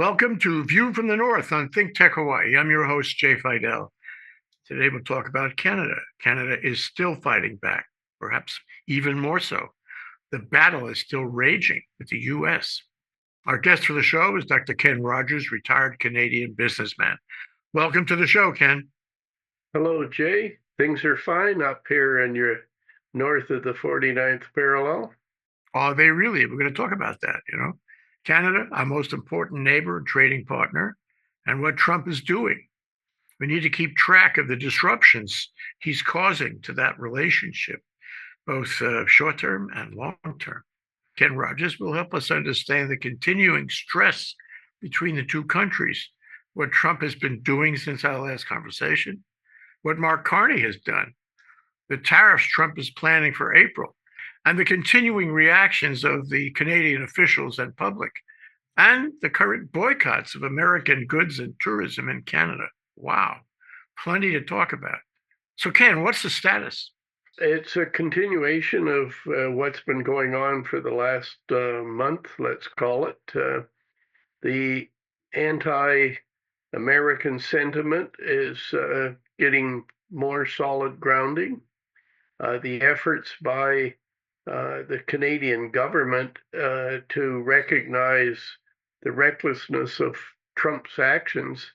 Welcome to View from the North on ThinkTech Hawaii. I'm your host, Jay Fidell. Today we'll talk about Canada. Canada is still fighting back, perhaps even more so. The battle is still raging with the U.S. Our guest for the show is Dr. Ken Rogers, retired Canadian businessman. Welcome to the show, Ken. Hello, Jay. Things are fine up here and you're north of the 49th parallel. Are they really? We're going to talk about that. Canada, our most important neighbor and trading partner, and what Trump is doing. We need to keep track of the disruptions he's causing to that relationship, both short term and long term. Ken Rogers will help us understand the continuing stress between the two countries, what Trump has been doing since our last conversation, what Mark Carney has done, the tariffs Trump is planning for April, and the continuing reactions of the Canadian officials and public, and the current boycotts of American goods and tourism in Canada. Wow, plenty to talk about. So, Ken, what's the status? It's a continuation of what's been going on for the last month, let's call it. The anti American sentiment is getting more solid grounding. The efforts by the Canadian government to recognize the recklessness of Trump's actions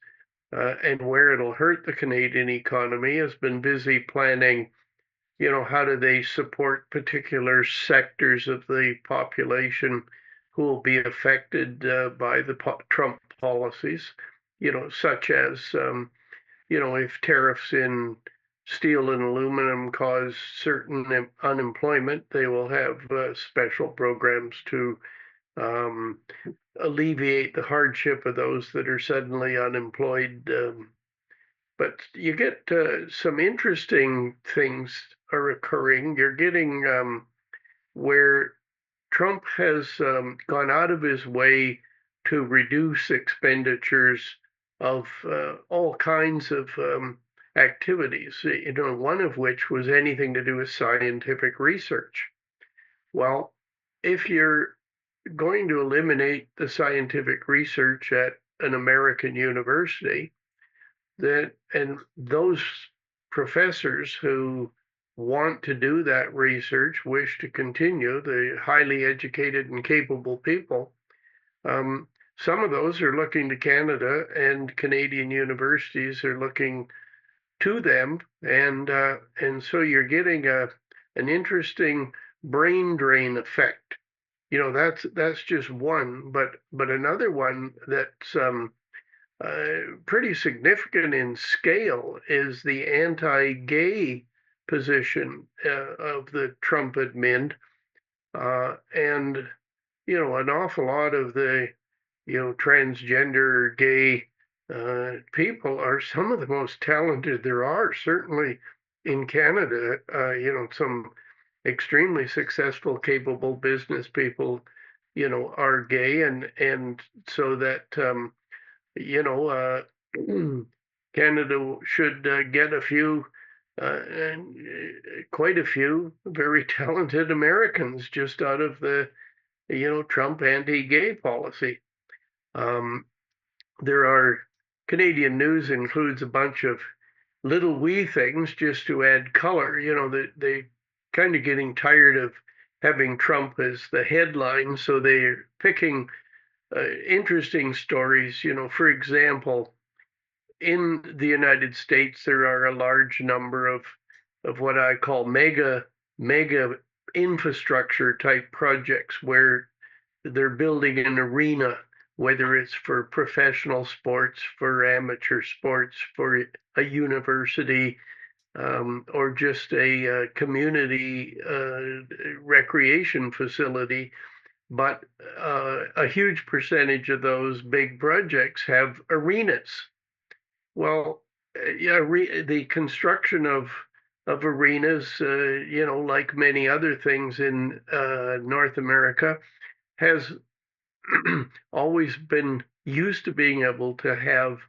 and where it'll hurt the Canadian economy has been busy planning, how do they support particular sectors of the population who will be affected by the Trump policies, such as, if tariffs in steel and aluminum cause certain unemployment, they will have special programs to um, alleviate the hardship of those that are suddenly unemployed. But you get some interesting things are occurring. You're getting where Trump has gone out of his way to reduce expenditures of all kinds of activities, one of which was anything to do with scientific research. Well, if you're going to eliminate the scientific research at an American university, and those professors who want to do that research wish to continue, the highly educated and capable people, some of those are looking to Canada, and Canadian universities are looking to them, and so you're getting an interesting brain drain effect. That's just one, but another one that's pretty significant in scale is the anti-gay position of the Trump admin, and an awful lot of the transgender gay people are some of the most talented there are. Certainly in Canada, some extremely successful, capable business people, are gay, and so that you know, uh, Canada should get a few, and quite a few very talented Americans just out of the, Trump anti-gay policy. Um, there are Canadian news includes a bunch of little wee things just to add color. They kind of getting tired of having Trump as the headline, so they're picking interesting stories. For example, in the United States, there are a large number of what I call mega infrastructure type projects where they're building an arena, whether it's for professional sports, for amateur sports, for a university, or just a community recreation facility. But a huge percentage of those big projects have arenas. Well, yeah, the construction of arenas, like many other things in North America, has always been used to being able to have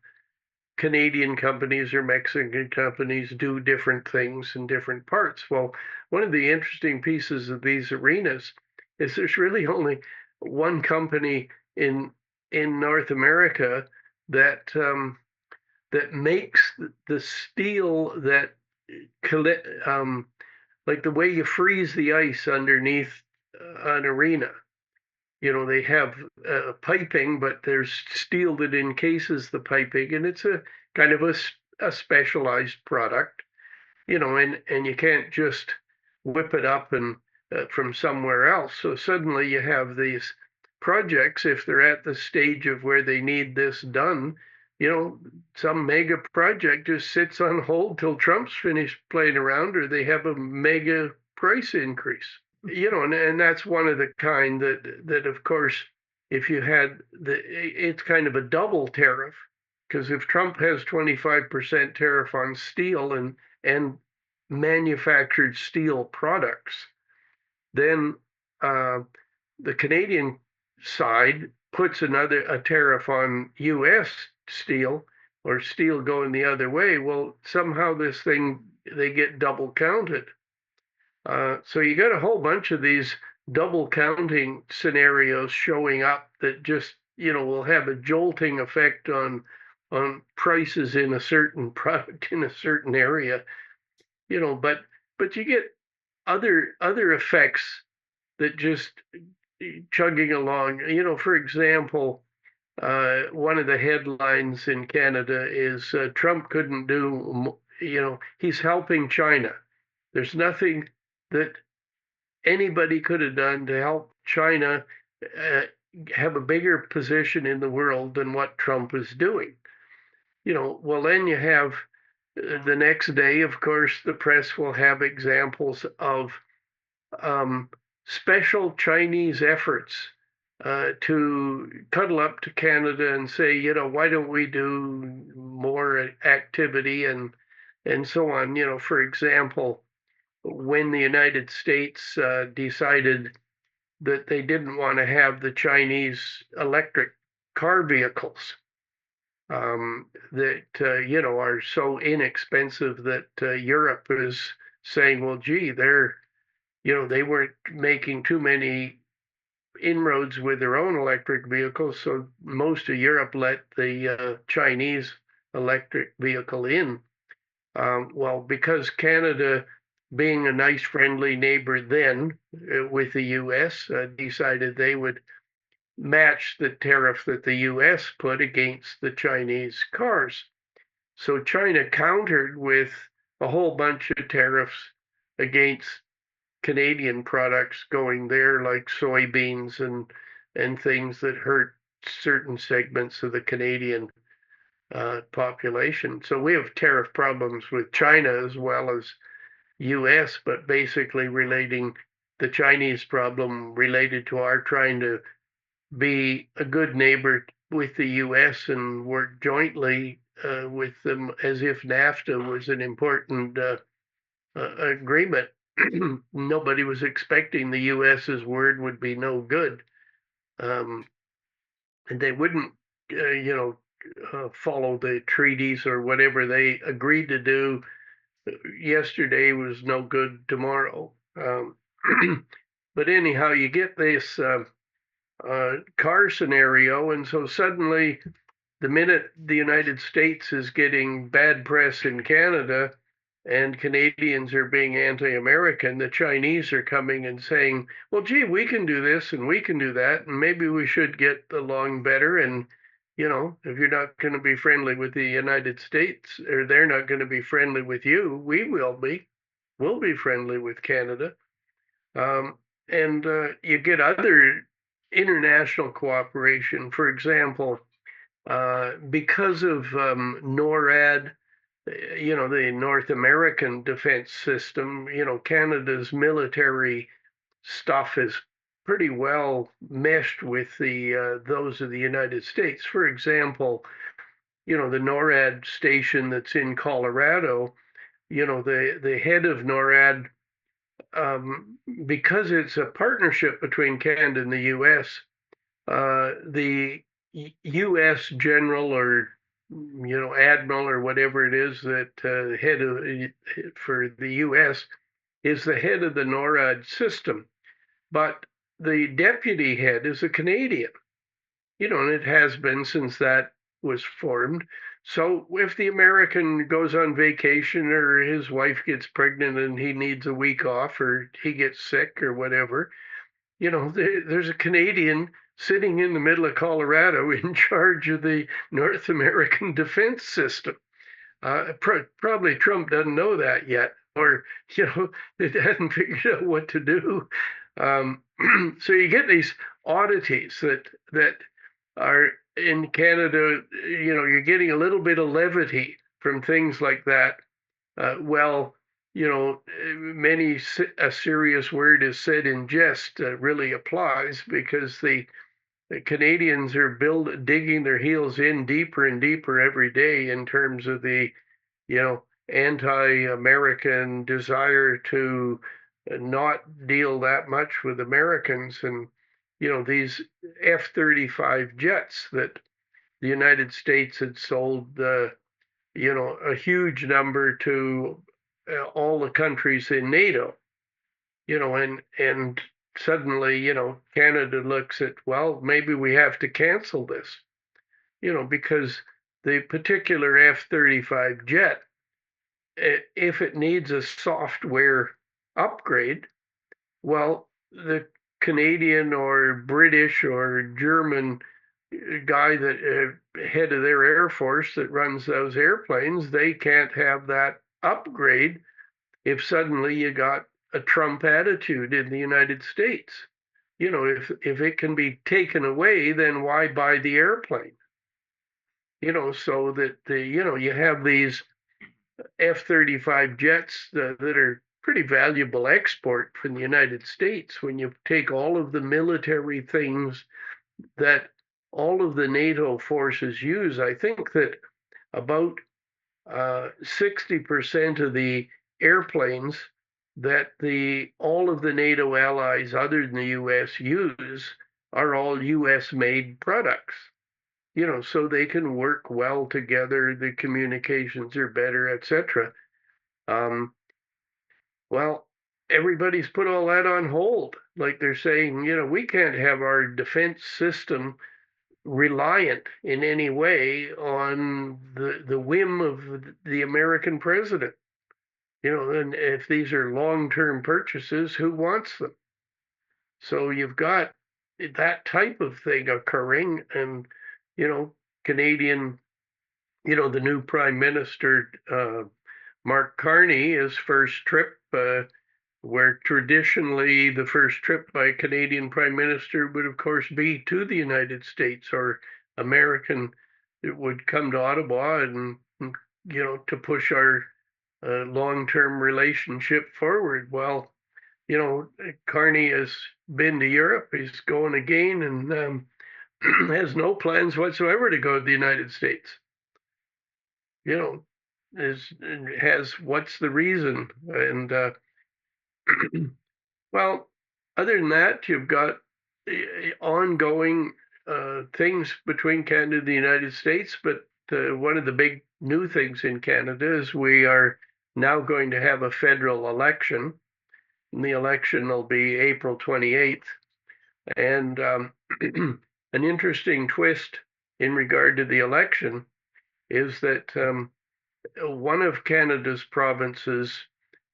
Canadian companies or Mexican companies do different things in different parts. Well, one of the interesting pieces of these arenas is there's really only one company in in North America that that makes the steel that um, like the way you freeze the ice underneath an arena. They have piping, but there's steel that encases the piping, and it's a kind of a specialized product. And you can't just whip it up and from somewhere else. So suddenly you have these projects, if they're at the stage of where they need this done, you know, some mega project just sits on hold till Trump's finished playing around, or they have a mega price increase. And that's one of the kind that of course, if you had it's kind of a double tariff, because if Trump has 25% tariff on steel and manufactured steel products, then uh, the Canadian side puts a tariff on U.S. steel, or steel going the other way. Well, somehow they get double counted. So you got a whole bunch of these double counting scenarios showing up that just will have a jolting effect on prices in a certain product in a certain area. But you get other effects that just chugging along. For example, one of the headlines in Canada is Trump couldn't do. He's helping China. There's nothing that anybody could have done to help China uh, have a bigger position in the world than what Trump is doing. Well, then you have the next day, of course, the press will have examples of um, special Chinese efforts to cuddle up to Canada and say, why don't we do more activity and so on. For example, when the United States decided that they didn't want to have the Chinese electric car vehicles that are so inexpensive that Europe is saying, well, gee, they weren't making too many inroads with their own electric vehicles, so most of Europe let the Chinese electric vehicle in. Well, because Canada, being a nice, friendly neighbor then with the U.S., decided they would match the tariff that the U.S. put against the Chinese cars. So China countered with a whole bunch of tariffs against Canadian products going there, like soybeans and things that hurt certain segments of the Canadian population. So we have tariff problems with China as well as U.S., but basically relating the Chinese problem related to our trying to be a good neighbor with the U.S. and work jointly with them as if NAFTA was an important agreement. Nobody was expecting the U.S.'s word would be no good, and they wouldn't, follow the treaties or whatever they agreed to do. Yesterday was no good tomorrow. But anyhow, you get this car scenario, and so suddenly, the minute the United States is getting bad press in Canada and Canadians are being anti-American, the Chinese are coming and saying, well, gee, we can do this and we can do that, and maybe we should get along better. And, if you're not going to be friendly with the United States, or they're not going to be friendly with you, we will be. We'll be friendly with Canada. And you get other international cooperation. For example, because of NORAD, the North American defense system, Canada's military stuff is pretty well meshed with the those of the United States. For example, the NORAD station that's in Colorado, the head of NORAD, because it's a partnership between Canada and the U.S., the U.S. general or admiral or whatever it is that head of for the U.S. is the head of the NORAD system, but the deputy head is a Canadian. and it has been since that was formed. So if the American goes on vacation or his wife gets pregnant and he needs a week off or he gets sick or whatever, there's a Canadian sitting in the middle of Colorado in charge of the North American defense system. Probably Trump doesn't know that yet, or it hasn't figured out what to do. Um, so you get these oddities that are in Canada. You're getting a little bit of levity from things like that. Well, many a serious word is said in jest really applies because the Canadians are digging their heels in deeper and deeper every day in terms of the anti-American desire to not deal that much with Americans, and these F-35 jets that the United States had sold, a huge number to all the countries in NATO, and suddenly, Canada looks at, well, maybe we have to cancel this, because the particular F-35 jet, if it needs a software upgrade, well, the Canadian or British or German guy that head of their Air Force that runs those airplanes, they can't have that upgrade if suddenly you got a Trump attitude in the United States. If it can be taken away, then why buy the airplane? So that you have these F-35 jets that are pretty valuable export from the United States when you take all of the military things that all of the NATO forces use. I think that about 60% of the airplanes that all of the NATO allies other than the US use are all US made products. So they can work well together, the communications are better, etc. Um, well, everybody's put all that on hold. Like they're saying, we can't have our defense system reliant in any way on the whim of the American president. And if these are long-term purchases, who wants them? So you've got that type of thing occurring, and Canadian, the new Prime Minister Mark Carney, his first trip, where traditionally the first trip by a Canadian Prime Minister would, of course, be to the United States, or American, it would come to Ottawa and to push our long-term relationship forward. Well, Carney has been to Europe. He's going again and has no plans whatsoever to go to the United States. Has what's the reason? And well, other than that, you've got ongoing things between Canada and the United States. But one of the big new things in Canada is we are now going to have a federal election. And the election will be April 28th. And an interesting twist in regard to the election is that one of Canada's provinces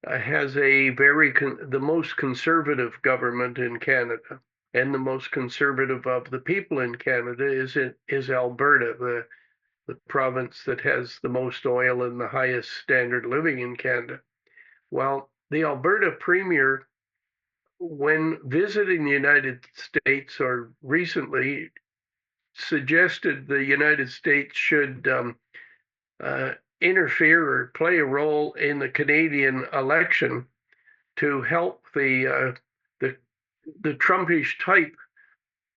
has the most conservative government in Canada, and the most conservative of the people in Canada is Alberta, the province that has the most oil and the highest standard of living in Canada. Well, the Alberta premier, when visiting the United States or recently, suggested the United States should interfere or play a role in the Canadian election to help the Trumpish type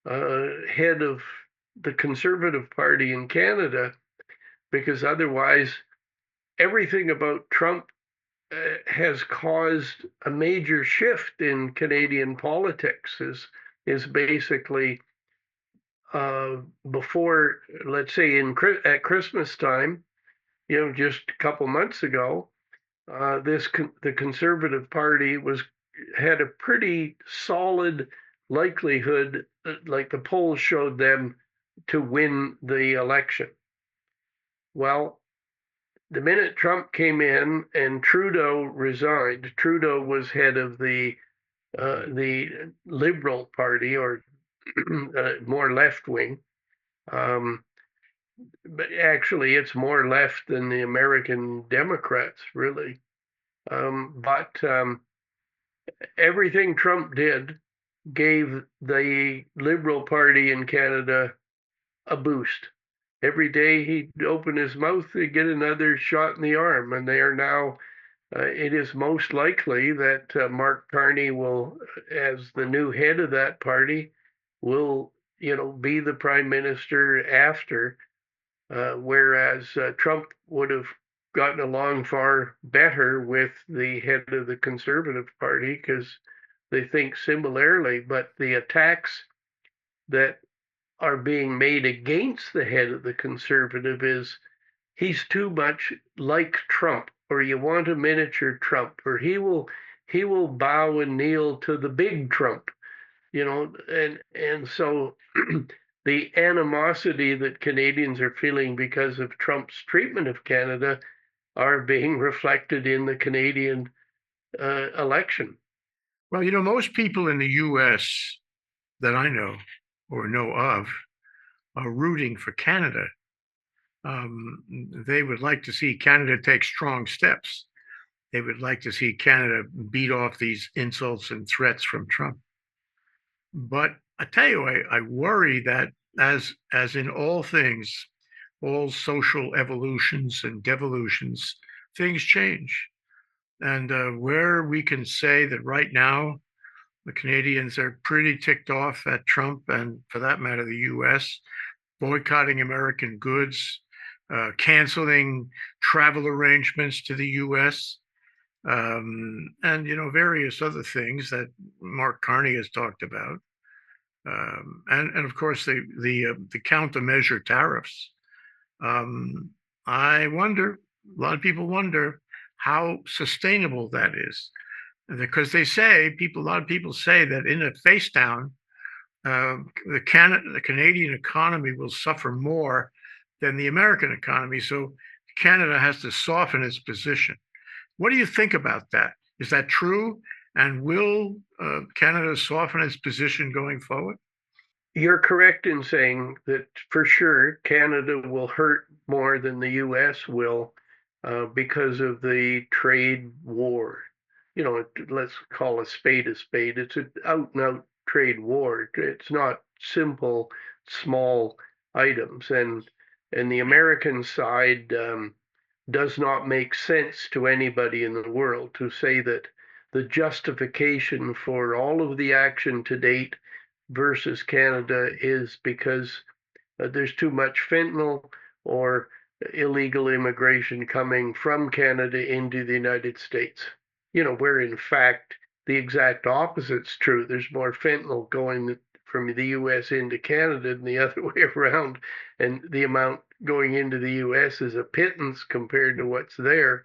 head of the Conservative Party in Canada, because otherwise everything about Trump has caused a major shift in Canadian politics. Is basically before, let's say, at Christmas time, just a couple months ago, the Conservative Party had a pretty solid likelihood, like the polls showed them to win the election. Well, the minute Trump came in and Trudeau resigned, Trudeau was head of the Liberal Party, or more left wing. But actually, it's more left than the American Democrats, really. But everything Trump did gave the Liberal Party in Canada a boost. Every day he'd open his mouth, he'd get another shot in the arm, and they are now. It is most likely that Mark Carney will, as the new head of that party, will be the prime minister after, whereas Trump would have gotten along far better with the head of the Conservative Party because they think similarly. But the attacks that are being made against the head of the Conservative is he's too much like Trump, or you want a miniature Trump, or he will bow and kneel to the big Trump, and so the animosity that Canadians are feeling because of Trump's treatment of Canada are being reflected in the Canadian election. Well, most people in the U.S. that I know or know of are rooting for Canada. They would like to see Canada take strong steps. They would like to see Canada beat off these insults and threats from Trump. But I tell you, I worry that as in all things, all social evolutions and devolutions, things change. And where we can say that right now, the Canadians are pretty ticked off at Trump and, for that matter, the US, boycotting American goods, canceling travel arrangements to the US, and, various other things that Mark Carney has talked about. And of course, the countermeasure tariffs. I wonder, a lot of people wonder how sustainable that is, because a lot of people say that in a face down, the Canadian economy will suffer more than the American economy. So Canada has to soften its position. What do you think about that? Is that true? And will Canada soften its position going forward? You're correct in saying that for sure Canada will hurt more than the US will because of the trade war. Let's call a spade a spade. It's an out and out trade war. It's not simple, small items. And the American side does not make sense to anybody in the world to say that the justification for all of the action to date versus Canada is because there's too much fentanyl or illegal immigration coming from Canada into the United States. Where in fact the exact opposite's true. There's more fentanyl going from the US into Canada than the other way around. And the amount going into the US is a pittance compared to what's there.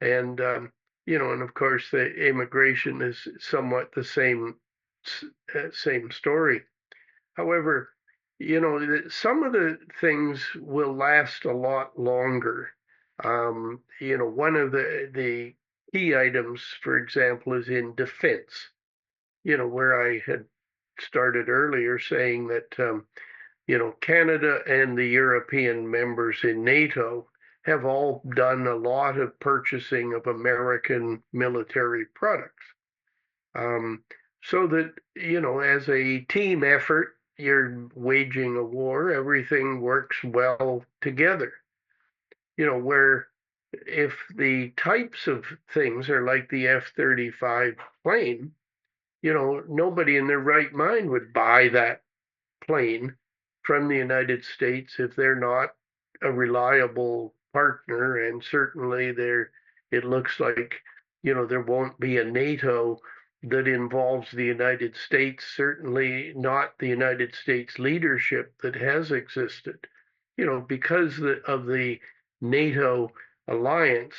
And, and of course, the immigration is somewhat the same story. However, some of the things will last a lot longer. One of the key items, for example, is in defense. Where I had started earlier saying that Canada and the European members in NATO have all done a lot of purchasing of American military products. So that, as a team effort, you're waging a war, everything works well together. Where if the types of things are like the F-35 plane, nobody in their right mind would buy that plane from the United States if they're not a reliable partner. And certainly it looks like, there won't be a NATO that involves the United States, certainly not the United States leadership that has existed. Because of the NATO alliance,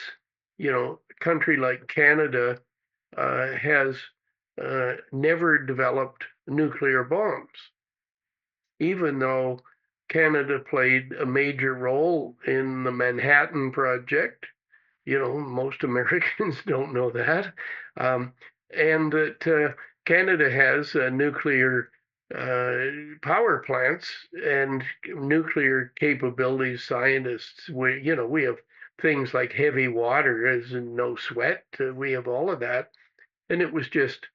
a country like Canada has never developed nuclear bombs, even though Canada played a major role in the Manhattan Project. Most Americans don't know that. Um, and that Canada has nuclear power plants and nuclear capabilities. Scientists, we have things like heavy water as in no sweat. We have all of that, and it was just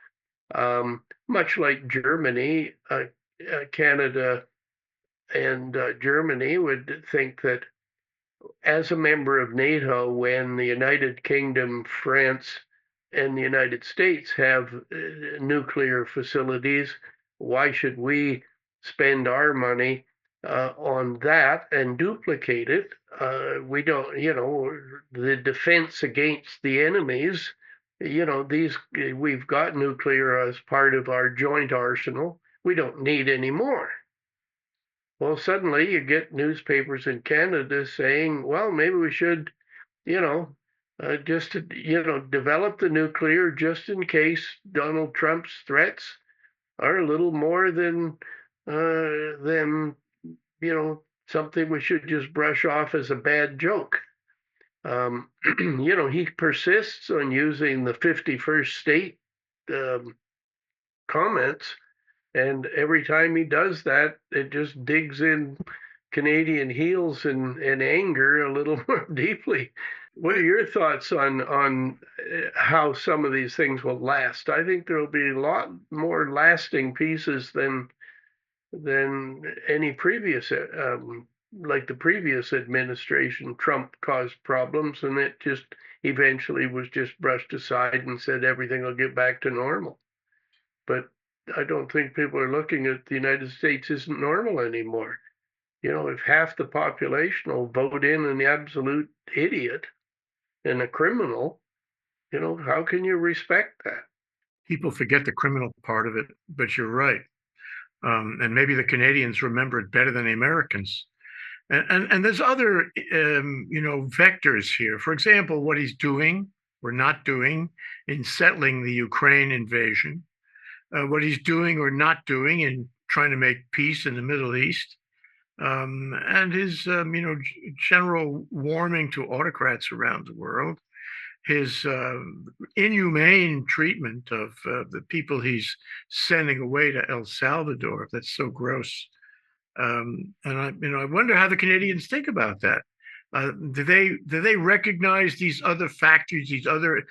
much like Germany. Canada and Germany would think that as a member of NATO, when the United Kingdom, France, and the United States have nuclear facilities, why should we spend our money on that and duplicate it? We don't, the defense against the enemies, these we've got nuclear as part of our joint arsenal. We don't need any more. Well, suddenly you get newspapers in Canada saying, well, maybe we should, you know, just to, develop the nuclear just in case Donald Trump's threats are a little more than something we should just brush off as a bad joke. He persists on using the 51st state um, comments. And every time he does that, it just digs in Canadian heels and anger a little more deeply. What are your thoughts on how some of these things will last? I think there will be a lot more lasting pieces than any previous, like the previous administration. Trump caused problems, and it just eventually was just brushed aside and said everything will get back to normal. But I don't think people are looking at the United States isn't normal anymore. If half the population will vote in an absolute idiot and a criminal, how can you respect that? People forget the criminal part of it, but you're right. And maybe the Canadians remember it better than the Americans. And there's other vectors here. For example, what he's doing or not doing in settling the Ukraine invasion, what he's doing or not doing in trying to make peace in the Middle East, and his general warming to autocrats around the world, his inhumane treatment of the people he's sending away to El Salvador. That's so gross. And I wonder how the Canadians think about that. Do they recognize these other factors, these other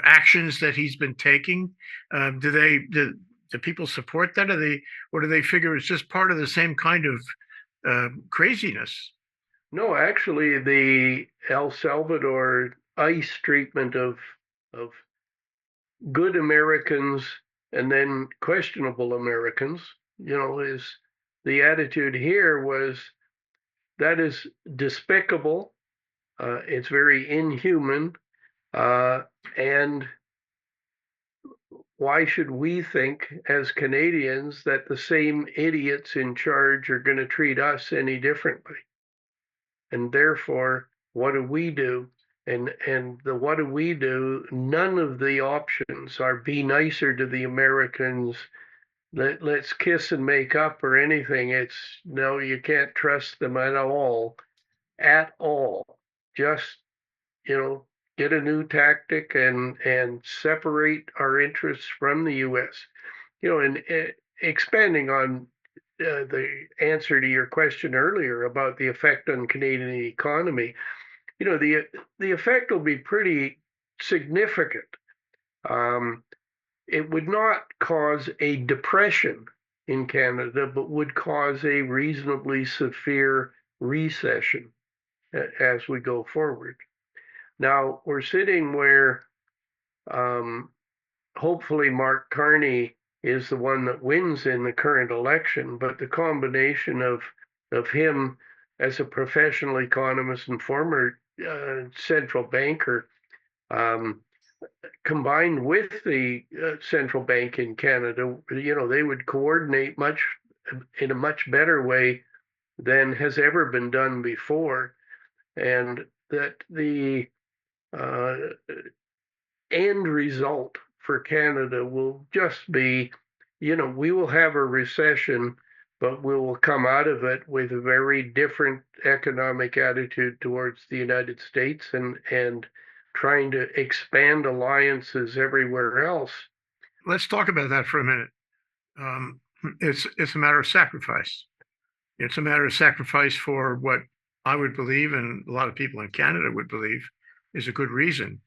actions that he's been taking? Do people support that, or do they figure it's just part of the same kind of craziness? No, actually, the El Salvador ICE treatment of good Americans and then questionable Americans, is the attitude here was that is despicable. It's very inhuman. And why should we think as Canadians that the same idiots in charge are going to treat us any differently? And therefore, what do we do? And the what do we do? None of the options are be nicer to the Americans. Let's kiss and make up or anything. It's no, you can't trust them at all, at all. Just get a new tactic and separate our interests from the U.S. And expanding on the answer to your question earlier about the effect on Canadian economy, the effect will be pretty significant. It would not cause a depression in Canada, but would cause a reasonably severe recession as we go forward. Now we're sitting where hopefully Mark Carney is the one that wins in the current election, but the combination of him as a professional economist and former central banker, combined with the central bank in Canada, they would coordinate in a much better way than has ever been done before, and that the uh, end result for Canada will just be, we will have a recession, but we will come out of it with a very different economic attitude towards the United States and trying to expand alliances everywhere else. Let's talk about that for a minute. Um, it's a matter of sacrifice. It's a matter of sacrifice for what I would believe, and a lot of people in Canada would believe, is a good reason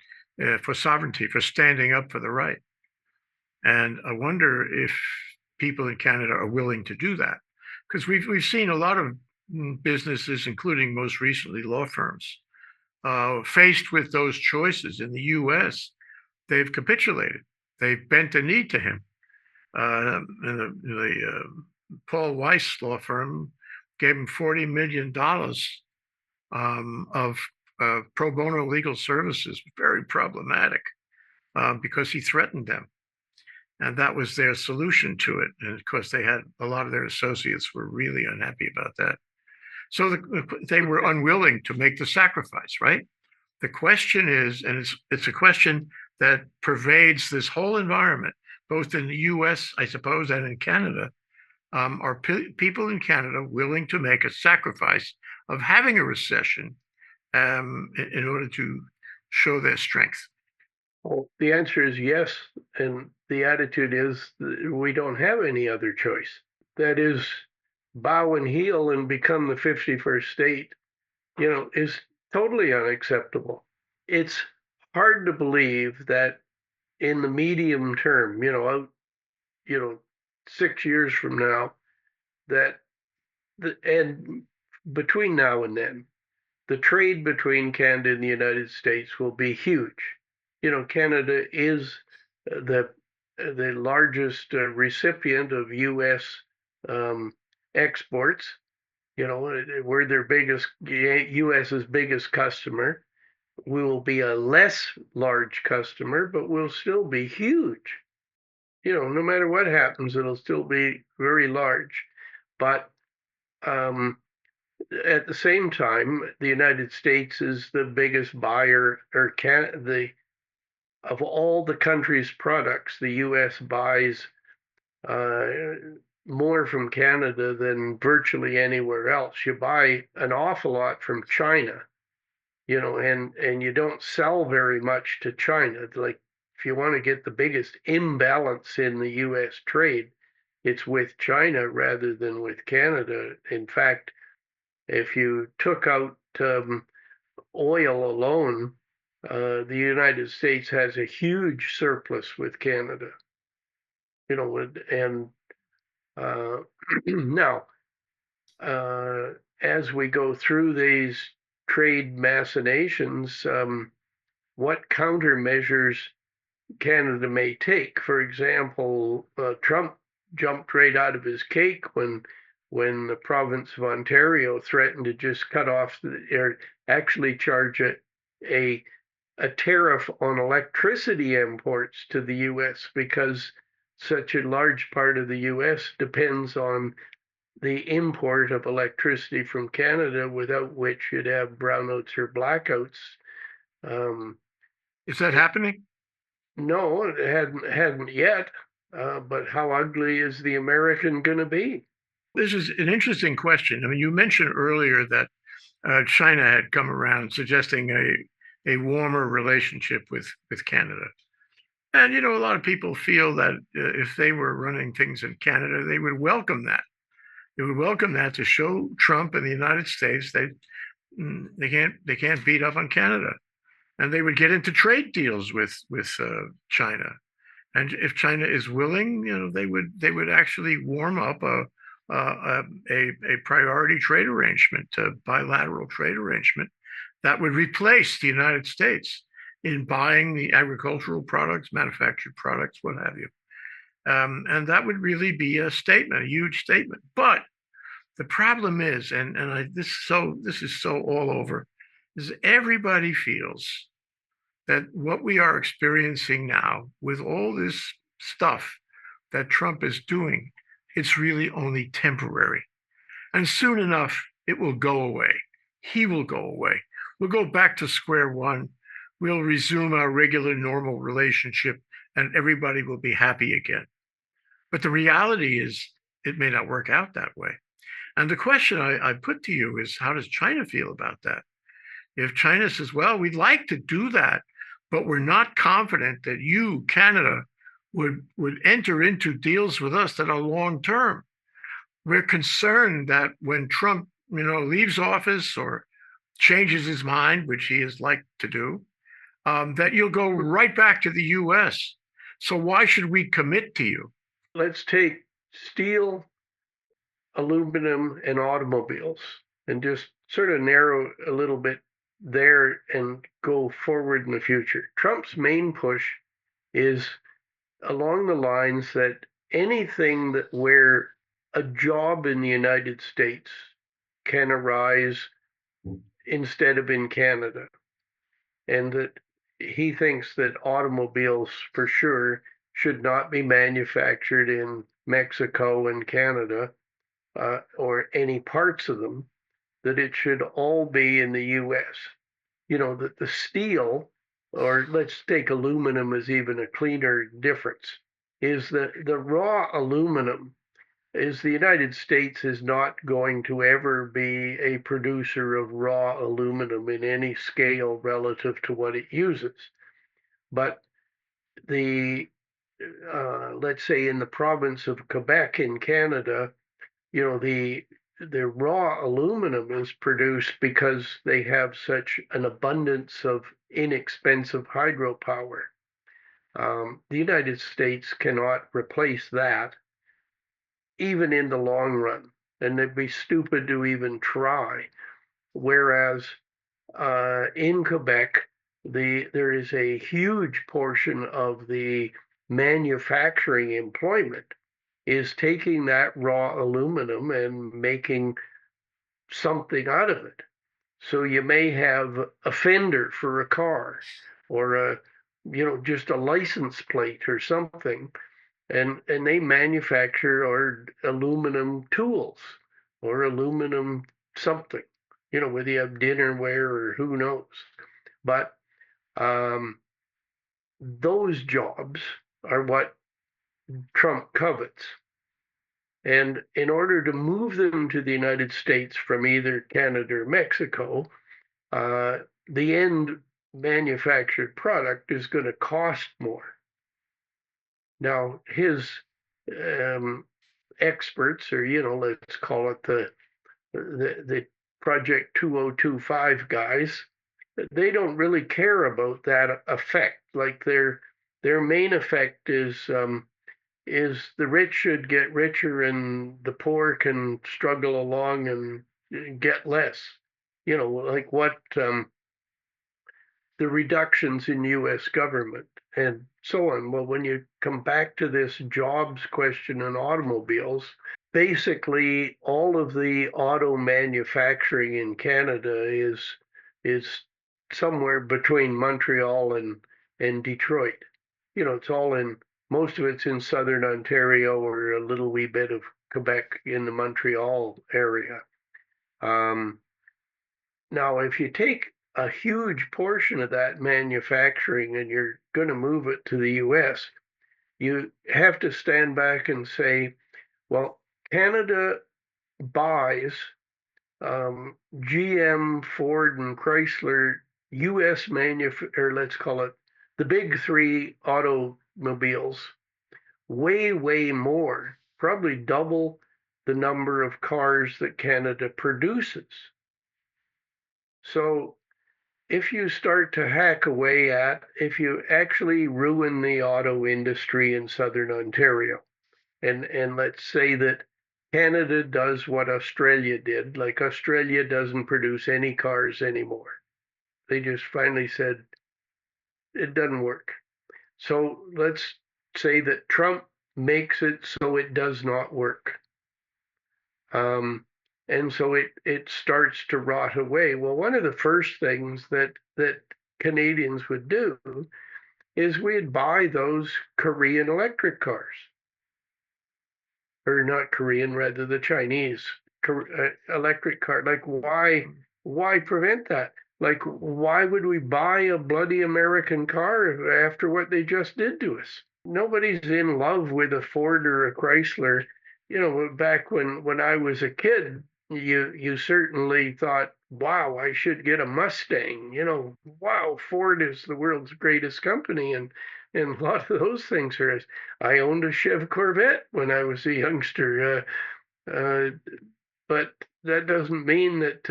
for sovereignty, for standing up for the right. And I wonder if people in Canada are willing to do that, because we've seen a lot of businesses, including most recently law firms, faced with those choices in the U.S. They've capitulated. They've bent the knee to him. And the Paul Weiss law firm gave him $40 million of pro bono legal services, very problematic because he threatened them. And that was their solution to it. And of course, they had a lot of their associates were really unhappy about that. So they were unwilling to make the sacrifice, right? The question is, and it's a question that pervades this whole environment, both in the US, I suppose, and in Canada. Are people in Canada willing to make a sacrifice of having a recession in order to show their strength? Well, the answer is yes. And the attitude is we don't have any other choice. That is, bow and heel and become the 51st state, is totally unacceptable. It's hard to believe that in the medium term, out, 6 years from now, that and between now and then, the trade between Canada and the United States will be huge. Canada is the largest recipient of U.S. Exports. We're their biggest, U.S.'s biggest customer. We will be a less large customer, but we'll still be huge. No matter what happens, it'll still be very large. But at the same time, the United States is the biggest buyer, or of all the country's products, the U.S. buys more from Canada than virtually anywhere else. You buy an awful lot from China, and you don't sell very much to China. Like, if you want to get the biggest imbalance in the U.S. trade, it's with China rather than with Canada. In fact, if you took out oil alone, the United States has a huge surplus with Canada. And now, as we go through these trade machinations, what countermeasures Canada may take. For example, Trump jumped right out of his cake when the province of Ontario threatened to just cut off or actually charge a tariff on electricity imports to the U.S. because such a large part of the U.S. depends on the import of electricity from Canada, without which you'd have brownouts or blackouts. Is that happening? No, it hadn't yet. But how ugly is the American going to be? This is an interesting question. I mean, you mentioned earlier that China had come around suggesting a warmer relationship with Canada. And, a lot of people feel that if they were running things in Canada, they would welcome that. They would welcome that to show Trump and the United States they can't beat up on Canada, and they would get into trade deals with China. And if China is willing, they would actually warm up a priority trade arrangement, a bilateral trade arrangement that would replace the United States in buying the agricultural products, manufactured products, what have you. And that would really be a statement, a huge statement. But the problem is, this is so all over, is everybody feels that what we are experiencing now with all this stuff that Trump is doing, it's really only temporary. And soon enough, it will go away. He will go away. We'll go back to square one. We'll resume our regular, normal relationship, and everybody will be happy again. But the reality is, it may not work out that way. And the question I put to you is, how does China feel about that? If China says, well, we'd like to do that, but we're not confident that you, Canada, would enter into deals with us that are long term. We're concerned that when Trump, leaves office or changes his mind, which he is like to do, that you'll go right back to the U.S. So why should we commit to you? Let's take steel, aluminum, and automobiles and just sort of narrow a little bit there and go forward in the future. Trump's main push is along the lines that anything that where a job in the United States can arise instead of in Canada, and that he thinks that automobiles for sure should not be manufactured in Mexico and Canada, or any parts of them, that it should all be in the US. That the steel, or let's take aluminum as even a cleaner difference, is that the raw aluminum is the United States is not going to ever be a producer of raw aluminum in any scale relative to what it uses. But the let's say in the province of Quebec in Canada, the raw aluminum is produced because they have such an abundance of inexpensive hydropower. The United States cannot replace that, even in the long run, and it'd be stupid to even try. Whereas in Quebec, there is a huge portion of the manufacturing employment is taking that raw aluminum and making something out of it. So you may have a fender for a car, or just a license plate or something, and they manufacture or aluminum tools or aluminum something, whether you have dinnerware or who knows. But those jobs are what Trump covets. And in order to move them to the United States from either Canada or Mexico, the end manufactured product is going to cost more. Now, his experts, or let's call it the Project 2025 guys, they don't really care about that effect. Like their main effect is the rich should get richer and the poor can struggle along and get less. Like what the reductions in U.S. government and so on. Well, when you come back to this jobs question in automobiles, basically all of the auto manufacturing in Canada is somewhere between Montreal and Detroit. It's all in, most of it's in southern Ontario or a little wee bit of Quebec in the Montreal area. Now, if you take a huge portion of that manufacturing and you're going to move it to the US, you have to stand back and say, well, Canada buys GM, Ford, and Chrysler US or let's call it the big three automobiles, way more, probably double the number of cars that Canada produces. So if you start to hack away if you actually ruin the auto industry in southern Ontario, and let's say that Canada does what Australia did, like Australia doesn't produce any cars anymore. They just finally said it doesn't work. So let's say that Trump makes it so it does not work. And so it starts to rot away. Well, one of the first things that Canadians would do is we'd buy those Korean electric cars, or not Korean, rather the Chinese electric car. Like, why prevent that? Like, why would we buy a bloody American car after what they just did to us? Nobody's in love with a Ford or a Chrysler back when I was a kid, you certainly thought, wow, I should get a Mustang. Wow, Ford is the world's greatest company, and a lot of those things are. I owned a Chev Corvette when I was a youngster, but that doesn't mean that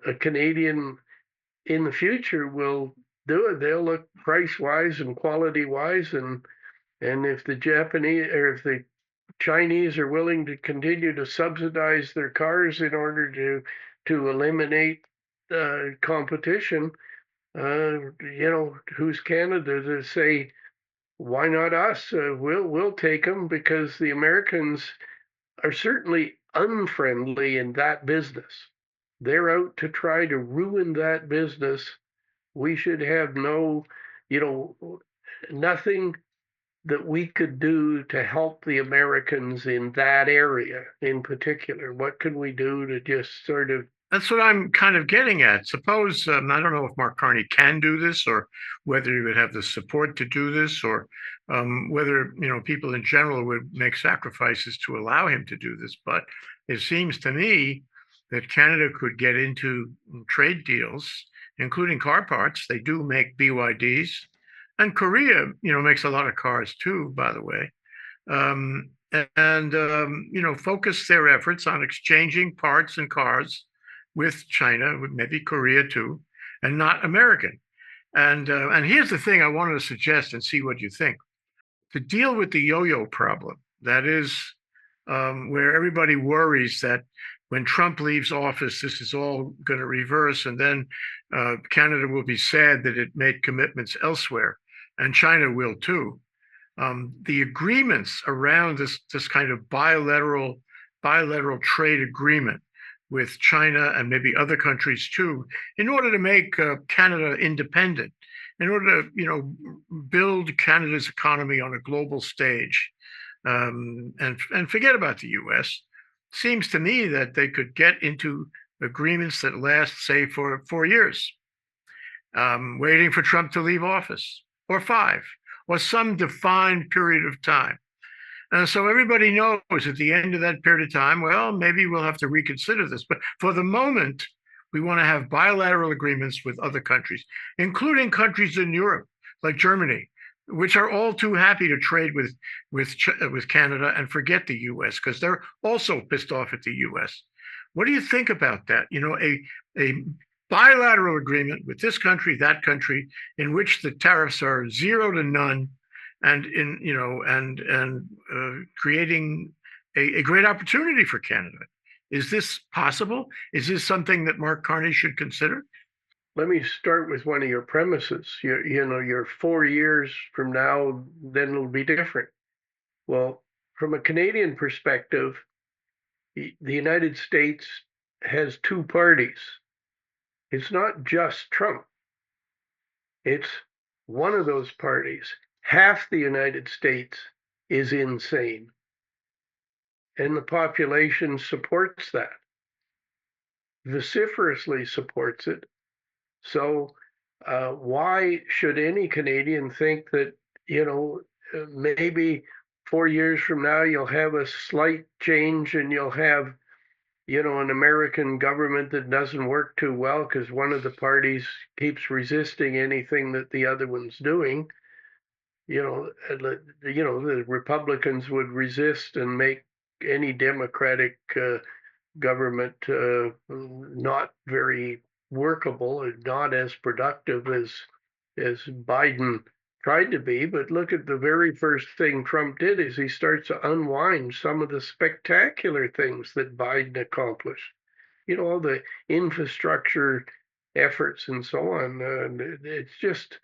a Canadian in the future will do it. They'll look price wise and quality wise, and if the Japanese or if the Chinese are willing to continue to subsidize their cars in order to eliminate competition, who's Canada to say why not us? We'll take them because the Americans are certainly unfriendly in that business. They're out to try to ruin that business. We should have you know, nothing that we could do to help the Americans in that area in particular? What could we do to just sort of? That's what I'm kind of getting at. Suppose, I don't know if Mark Carney can do this or whether he would have the support to do this or whether, people in general would make sacrifices to allow him to do this. But it seems to me that Canada could get into trade deals, including car parts. They do make BYDs. And Korea, makes a lot of cars too, by the way. Um, and focus their efforts on exchanging parts and cars with China, with maybe Korea too, and not American. And here's the thing I wanted to suggest and see what you think. To deal with the yo-yo problem, that is, where everybody worries that when Trump leaves office, this is all going to reverse, and then Canada will be sad that it made commitments elsewhere, and China will too. The agreements around this kind of bilateral trade agreement with China and maybe other countries too, in order to make Canada independent, in order to build Canada's economy on a global stage, and forget about the U.S. Seems to me that they could get into agreements that last, say, for 4 years, waiting for Trump to leave office, or 5, or some defined period of time. So everybody knows at the end of that period of time, well, maybe we'll have to reconsider this. But for the moment, we want to have bilateral agreements with other countries, including countries in Europe, like Germany, which are all too happy to trade with Canada and forget the U.S. because they're also pissed off at the U.S. What do you think about that? A bilateral agreement with this country, that country, in which the tariffs are 0 to none, and creating a great opportunity for Canada. Is this possible? Is this something that Mark Carney should consider? Let me start with one of your premises. You're 4 years from now, then it'll be different. Well, from a Canadian perspective, the United States has two parties. It's not just Trump. It's one of those parties. Half the United States is insane. And the population supports that, vociferously supports it. So why should any Canadian think that, maybe 4 years from now you'll have a slight change and you'll have, an American government that doesn't work too well because one of the parties keeps resisting anything that the other one's doing. The Republicans would resist and make any Democratic government not very workable and not as productive as Biden tried to be. But look at the very first thing Trump did is he starts to unwind some of the spectacular things that Biden accomplished. All the infrastructure efforts and so on. It's just,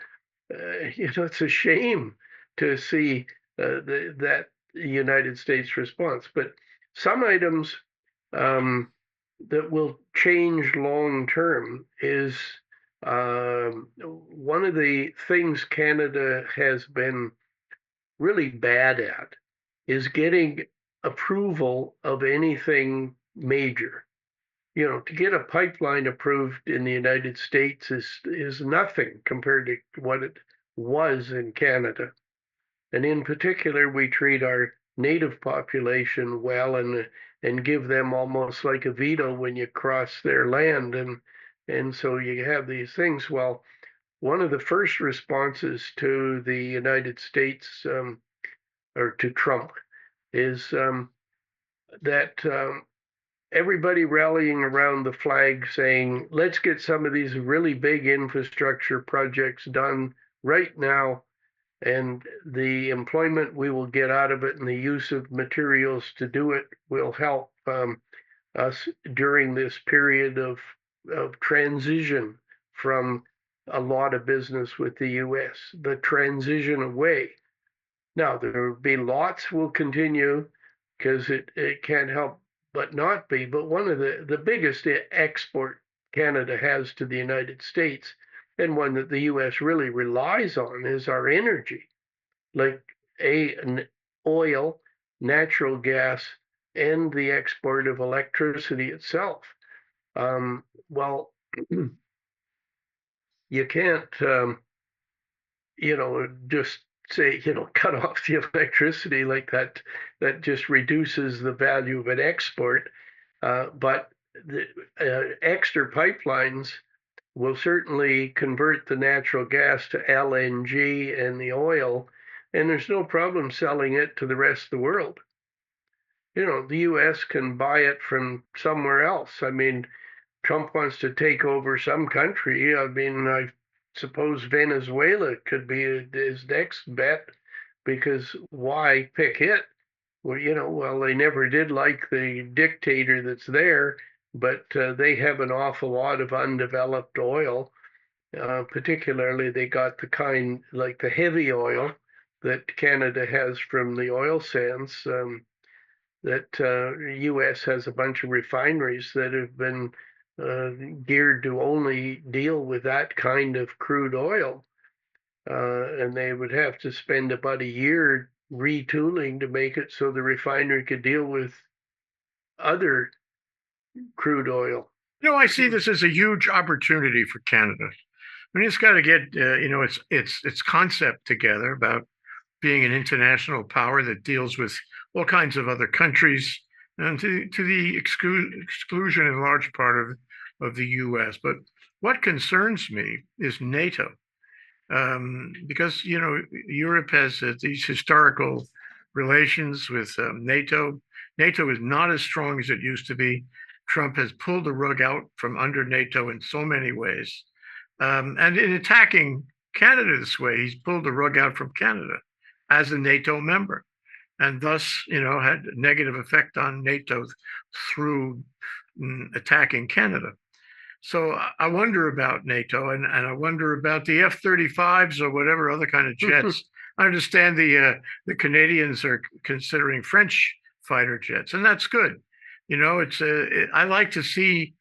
it's a shame to see that United States response. But some items that will change long term is one of the things Canada has been really bad at is getting approval of anything major. To get a pipeline approved in the United States is nothing compared to what it was in Canada. And in particular, we treat our native population well and give them almost like a veto when you cross their land, and so you have these things. Well, one of the first responses to the United States or to Trump is that everybody rallying around the flag saying, let's get some of these really big infrastructure projects done right now. And the employment we will get out of it and the use of materials to do it will help us during this period of transition from a lot of business with the US, the transition away. Now, there will be lots will continue because it can't help but not be. But one of the biggest export Canada has to the United States, and one that the US really relies on, is our energy, like oil, natural gas, and the export of electricity itself. Well, you can't just say, cut off the electricity like that. That just reduces the value of an export. But the extra pipelines will certainly convert the natural gas to LNG and the oil, and there's no problem selling it to the rest of the world. The US can buy it from somewhere else. I mean, Trump wants to take over some country. I mean, I suppose Venezuela could be his next bet, because why pick it? Well, they never did like the dictator that's there, but they have an awful lot of undeveloped oil. Particularly, they got the kind like the heavy oil that Canada has from the oil sands. That U.S. has a bunch of refineries that have been geared to only deal with that kind of crude oil. And they would have to spend about a year retooling to make it so the refinery could deal with other crude oil. I see this as a huge opportunity for Canada. I mean, it's got to get its concept together about being an international power that deals with all kinds of other countries, and to the exclusion in large part of the U.S. But what concerns me is NATO, because Europe has these historical relations with NATO. NATO is not as strong as it used to be. Trump has pulled the rug out from under NATO in so many ways, and in attacking Canada this way, he's pulled the rug out from Canada as a NATO member, and thus, had a negative effect on NATO through attacking Canada. So I wonder about NATO, and I wonder about the F-35s or whatever other kind of jets. I understand the Canadians are considering French fighter jets, and that's good. I like to see,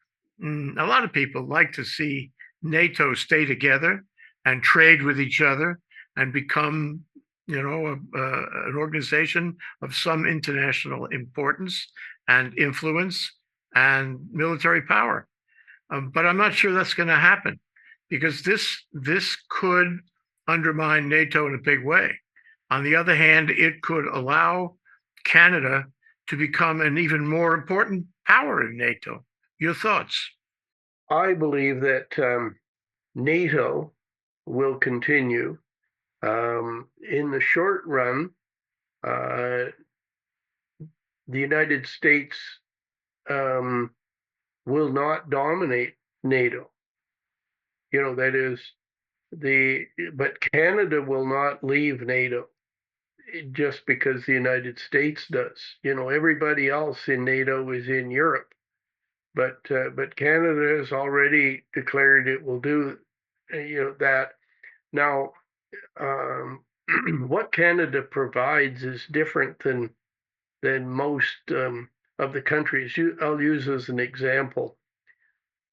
a lot of people like to see NATO stay together and trade with each other and become, an organization of some international importance and influence and military power. But I'm not sure that's going to happen, because this could undermine NATO in a big way. On the other hand, it could allow Canada to become an even more important power in NATO. Your thoughts? I believe that NATO will continue. In the short run, the United States will not dominate NATO. That is but Canada will not leave NATO just because the United States does. Everybody else in NATO is in Europe, but Canada has already declared it will do that. Now, what Canada provides is different than most of the countries. I'll use as an example.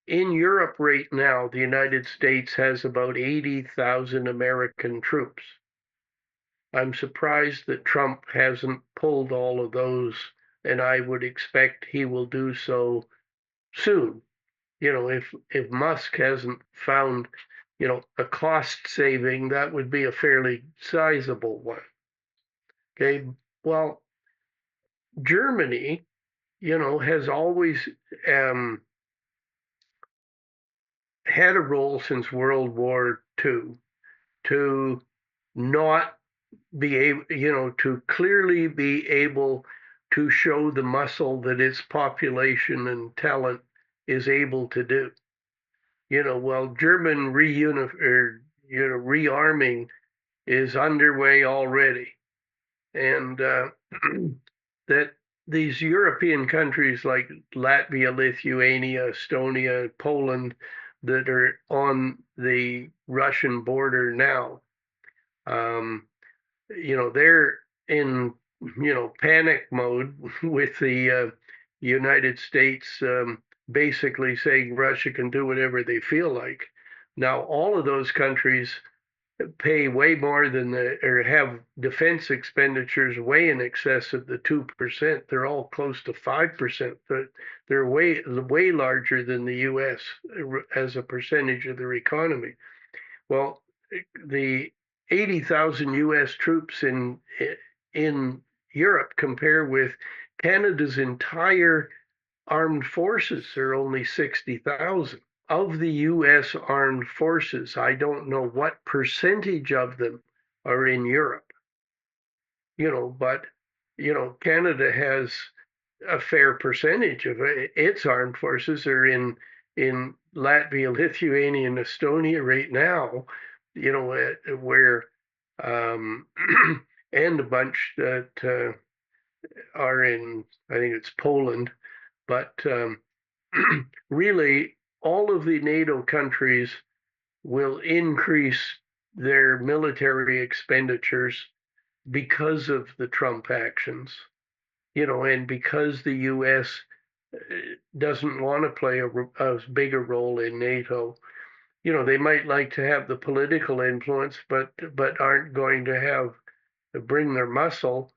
In Europe right now, the United States has about 80,000 American troops. I'm surprised that Trump hasn't pulled all of those, and I would expect he will do so soon. If Musk hasn't found, a cost saving, that would be a fairly sizable one. Okay, well, Germany, has always had a role since World War II to not be able, to clearly be able to show the muscle that its population and talent is able to do. While German rearming is underway already, and that these European countries like Latvia, Lithuania, Estonia, Poland that are on the Russian border now, they're in, panic mode with the United States basically saying Russia can do whatever they feel like. Now, all of those countries pay way more than or have defense expenditures way in excess of the 2%. They're all close to 5%, but they're way larger than the U.S. as a percentage of their economy. Well, the 80,000 U.S. troops in Europe compare with Canada's entire armed forces are only 60,000. Of the U.S. armed forces, I don't know what percentage of them are in Europe, but, Canada has a fair percentage of its armed forces are in Latvia, Lithuania, and Estonia right now, where, and a bunch that are in, I think it's Poland, but really, all of the NATO countries will increase their military expenditures because of the Trump actions, and because the U.S. doesn't want to play as big a role in NATO. They might like to have the political influence, but aren't going to have bring their muscle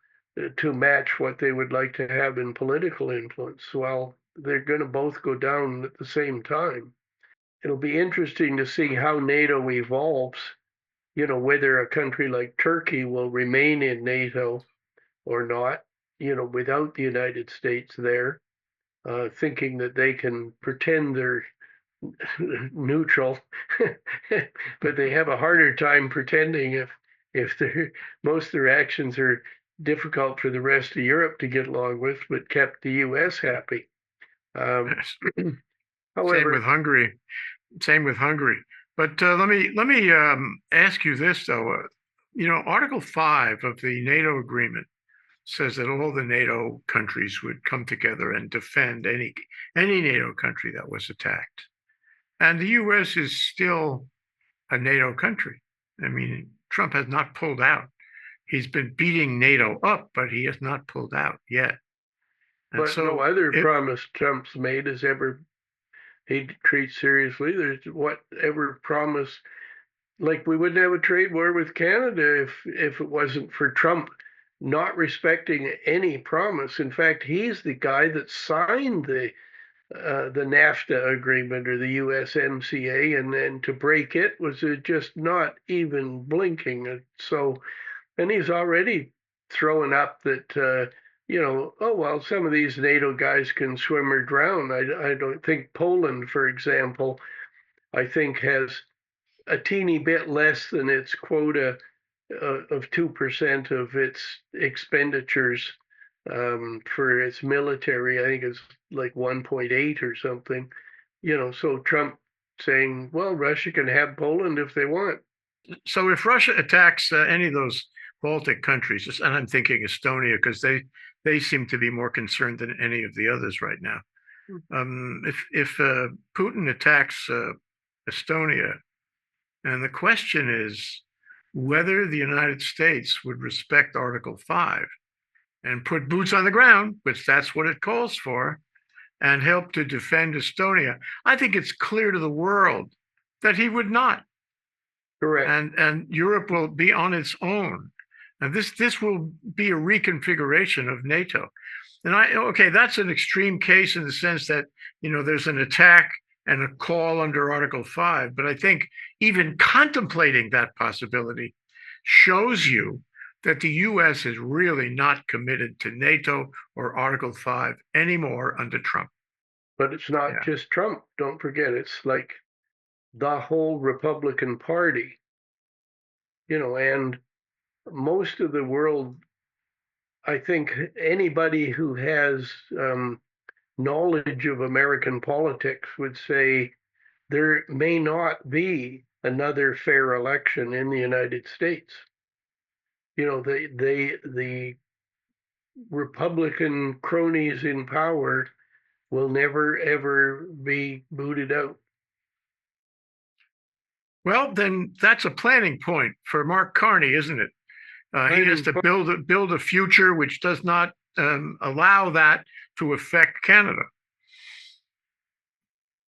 to match what they would like to have in political influence. Well, they're going to both go down at the same time. It'll be interesting to see how NATO evolves, whether a country like Turkey will remain in NATO or not, without the United States there, thinking that they can pretend they're neutral, but they have a harder time pretending if most of their actions are difficult for the rest of Europe to get along with, but kept the U.S. happy. Yes. Same with However, Hungary. Same with Hungary. But let me ask you this though. Article 5 of the NATO agreement says that all the NATO countries would come together and defend any NATO country that was attacked. And the U.S. is still a NATO country. I mean, Trump has not pulled out. He's been beating NATO up, but he has not pulled out yet. And but no so, other promise Trump's made has ever he treats seriously. There's whatever promise, like we wouldn't have a trade war with Canada if it wasn't for Trump not respecting any promise. In fact, he's the guy that signed the NAFTA agreement or the USMCA, and then to break it was just not even blinking. So, and he's already throwing up that oh well, some of these NATO guys can swim or drown. I don't think Poland, for example, I think has a teeny bit less than its quota of 2% of its expenditures for its military. I think it's like 1.8 or something. So Trump saying, well, Russia can have Poland if they want. so if Russia attacks any of those Baltic countries, and I'm thinking Estonia because they seem to be more concerned than any of the others right now. If Putin attacks Estonia, and the question is whether the United States would respect Article 5 and put boots on the ground, which that's what it calls for, and help to defend Estonia. I think it's clear to the world that he would not. Correct. And Europe will be on its own. And this will be a reconfiguration of NATO. And okay, that's an extreme case in the sense that, there's an attack and a call under Article 5. But I think even contemplating that possibility shows you that the U.S. is really not committed to NATO or Article 5 anymore under Trump. But it's not Yeah. just Trump. Don't forget, it's like the whole Republican Party, and most of the world, I think anybody who has knowledge of American politics would say there may not be another fair election in the United States. The Republican cronies in power will never ever be booted out. Well, then that's a planning point for Mark Carney, isn't it? He has to build a future which does not allow that to affect Canada.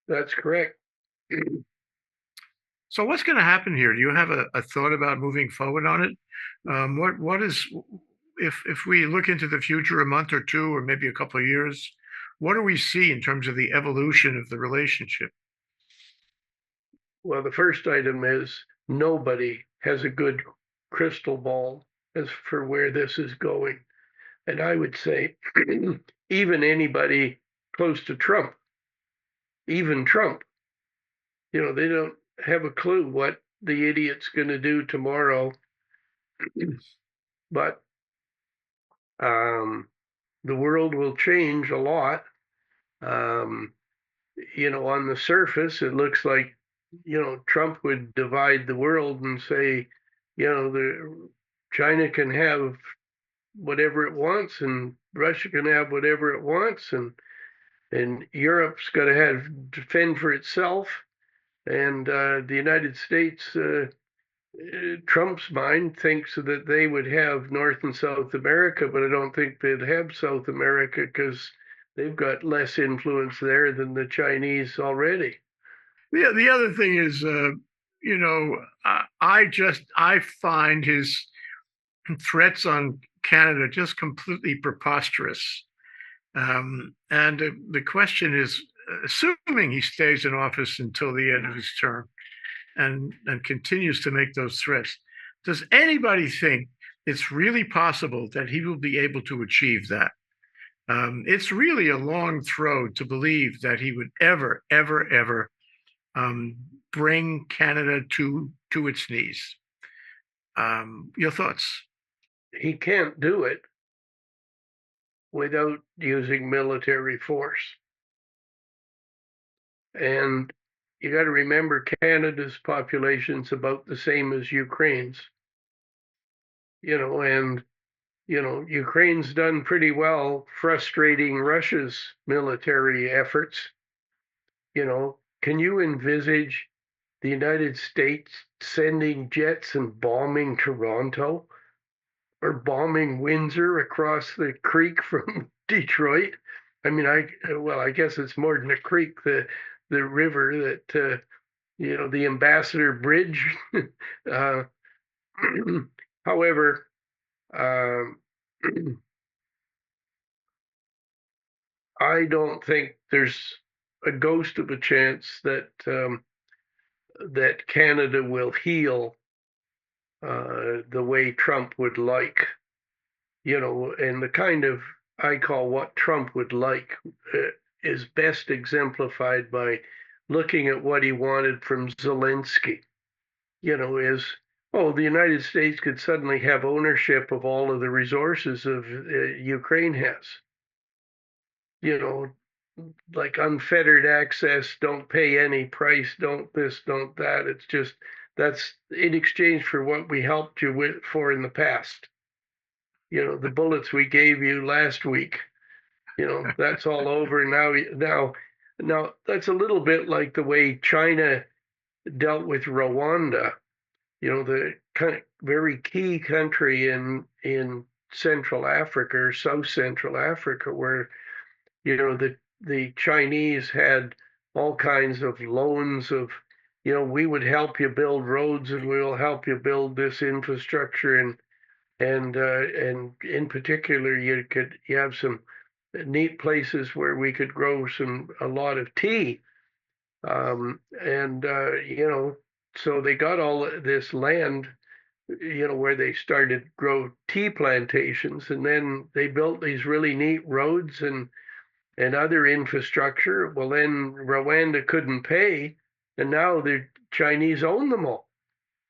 That's correct. So what's going to happen here? Do you have a thought about moving forward on it? What is if we look into the future a month or two or maybe a couple of years, what do we see in terms of the evolution of the relationship? Well, the first item is nobody has a good crystal ball as for where this is going. And I would say even anybody close to Trump, even Trump, they don't have a clue what the idiot's going to do tomorrow. But the world will change a lot. Um, on the surface, it looks like, Trump would divide the world and say, China can have whatever it wants and Russia can have whatever it wants and Europe's got to have defend for itself and the United States Trump's mind thinks that they would have North and South America, but I don't think they'd have South America because they've got less influence there than the Chinese already. The other thing is, I find his threats on Canada just completely preposterous. And the question is, assuming he stays in office until the end of his term and continues to make those threats, does anybody think it's really possible that he will be able to achieve that? It's really a long throw to believe that he would ever um, bring Canada to its knees. Your thoughts? He can't do it without using military force. And you got to remember Canada's population's about the same as Ukraine's. And Ukraine's done pretty well frustrating Russia's military efforts. Can you envisage the United States sending jets and bombing Toronto or bombing Windsor across the creek from Detroit? I mean, I guess it's more than a creek, the river that the Ambassador Bridge. uh, however, um, I don't think there's a ghost of a chance that Canada will heal the way Trump would like, and the kind of I call what Trump would like is best exemplified by looking at what he wanted from Zelensky. Is the United States could suddenly have ownership of all of the resources of Ukraine has. You know, like unfettered access, don't pay any price, don't this, don't that. It's just that's in exchange for what we helped you with for in the past. The bullets we gave you last week. That's all over now. That's a little bit like the way China dealt with Rwanda. The kind of very key country in Central Africa or South Central Africa, where the Chinese had all kinds of loans of, we would help you build roads and we will help you build this infrastructure and in particular you have some neat places where we could grow a lot of tea and so they got all this land where they started to grow tea plantations, and then they built these really neat roads and other infrastructure. Well, then Rwanda couldn't pay, and now the Chinese own them all.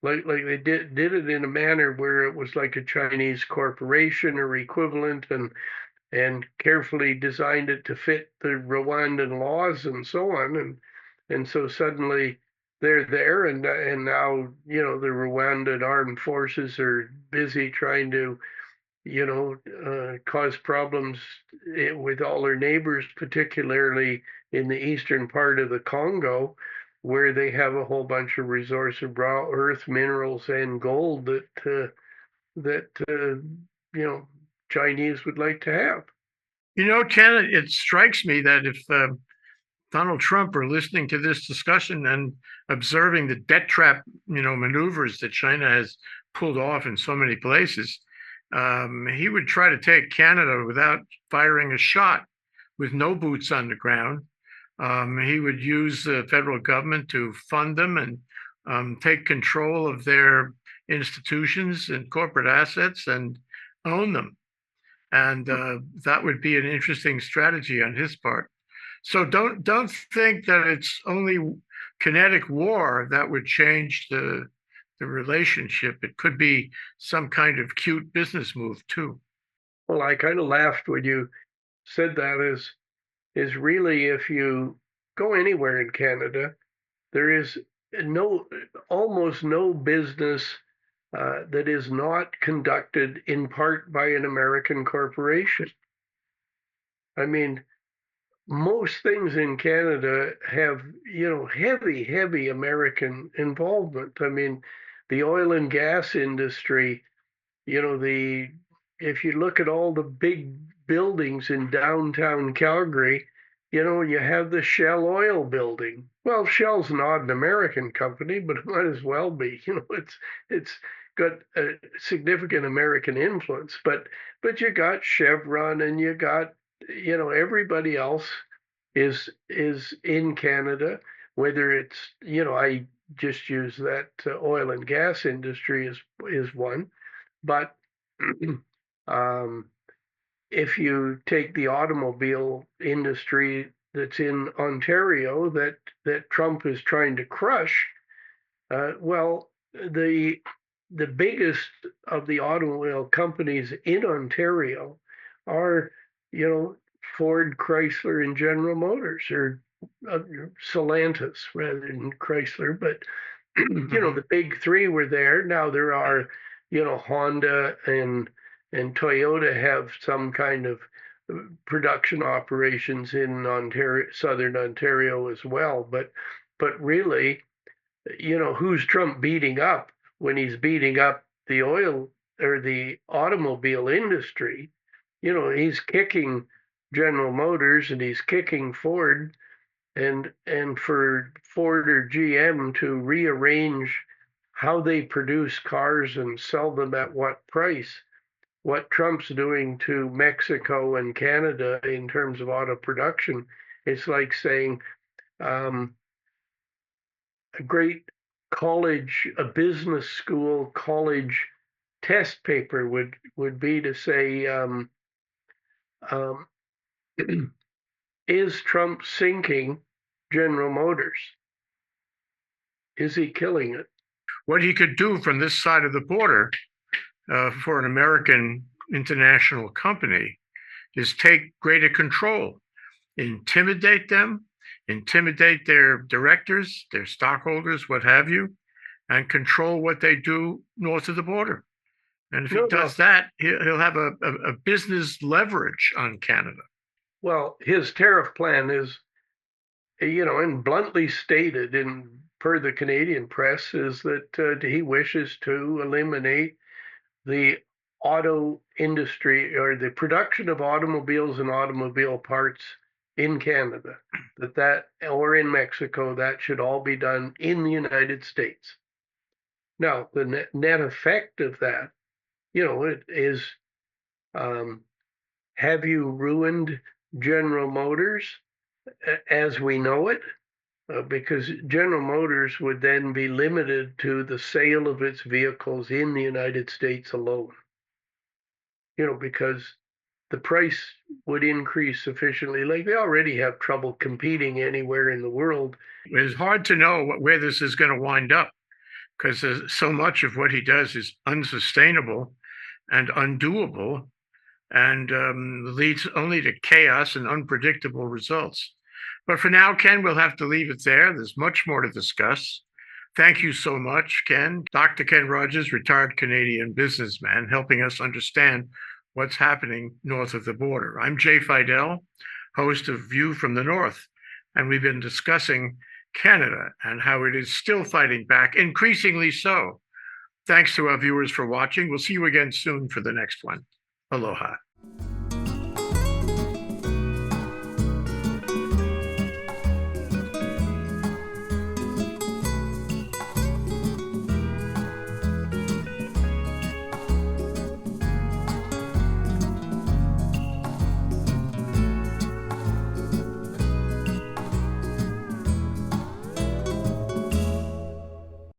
Like they did it in a manner where it was like a Chinese corporation or equivalent, and carefully designed it to fit the Rwandan laws and so on, and so suddenly they're there, and now the Rwandan armed forces are busy trying to cause problems with all their neighbors, particularly in the eastern part of the Congo, where they have a whole bunch of resource of raw earth, minerals, and gold that Chinese would like to have. Ken, it strikes me that if Donald Trump were listening to this discussion and observing the debt trap, maneuvers that China has pulled off in so many places, he would try to take Canada without firing a shot, with no boots on the ground. He would use the federal government to fund them and take control of their institutions and corporate assets and own them. And that would be an interesting strategy on his part. So don't think that it's only kinetic war that would change the relationship. It could be some kind of cute business move too. Well, I kind of laughed when you said that. Is really, if you go anywhere in Canada, there is almost no business that is not conducted in part by an American corporation. I mean, most things in Canada have, heavy American involvement. I mean, the oil and gas industry, the if you look at all the big buildings in downtown Calgary, you have the Shell Oil building. Well, Shell's not an American company, but it might as well be. It's got a significant American influence, but you got Chevron, and you got everybody else is in Canada. Whether it's I just use that oil and gas industry is one, but um, if you take the automobile industry that's in Ontario that Trump is trying to crush, well, the biggest of the automobile companies in Ontario are, Ford, Chrysler, and General Motors, or Stellantis rather than Chrysler. But the big three were there. Now there are, Honda and Toyota have some kind of production operations in Ontario, southern Ontario as well. But really, who's Trump beating up when he's beating up the oil or the automobile industry? He's kicking General Motors, and he's kicking Ford, and for Ford or GM to rearrange how they produce cars and sell them at what price. What Trump's doing to Mexico and Canada in terms of auto production, it's like saying a great a business school college test paper would be to say, um, is Trump sinking General Motors? Is he killing it? What he could do from this side of the border for an American international company is take greater control, intimidate them, intimidate their directors, their stockholders, what have you, and control what they do north of the border. And if he does that, he'll have a business leverage on Canada. Well, his tariff plan is, and bluntly stated in per the Canadian press, is that he wishes to eliminate the auto industry, or the production of automobiles and automobile parts in Canada, that or in Mexico, that should all be done in the United States. Now, the net effect of that, it is, have you ruined General Motors as we know it? because General Motors would then be limited to the sale of its vehicles in the United States alone. Because the price would increase sufficiently. Like they already have trouble competing anywhere in the world. It's hard to know where this is going to wind up because so much of what he does is unsustainable and undoable and leads only to chaos and unpredictable results. But for now, Ken, we'll have to leave it there. There's much more to discuss. Thank you so much, Ken. Dr. Ken Rogers, retired Canadian businessman, helping us understand what's happening north of the border. I'm Jay Fidell, host of View from the North, and we've been discussing Canada and how it is still fighting back, increasingly so. Thanks to our viewers for watching. We'll see you again soon for the next one. Aloha.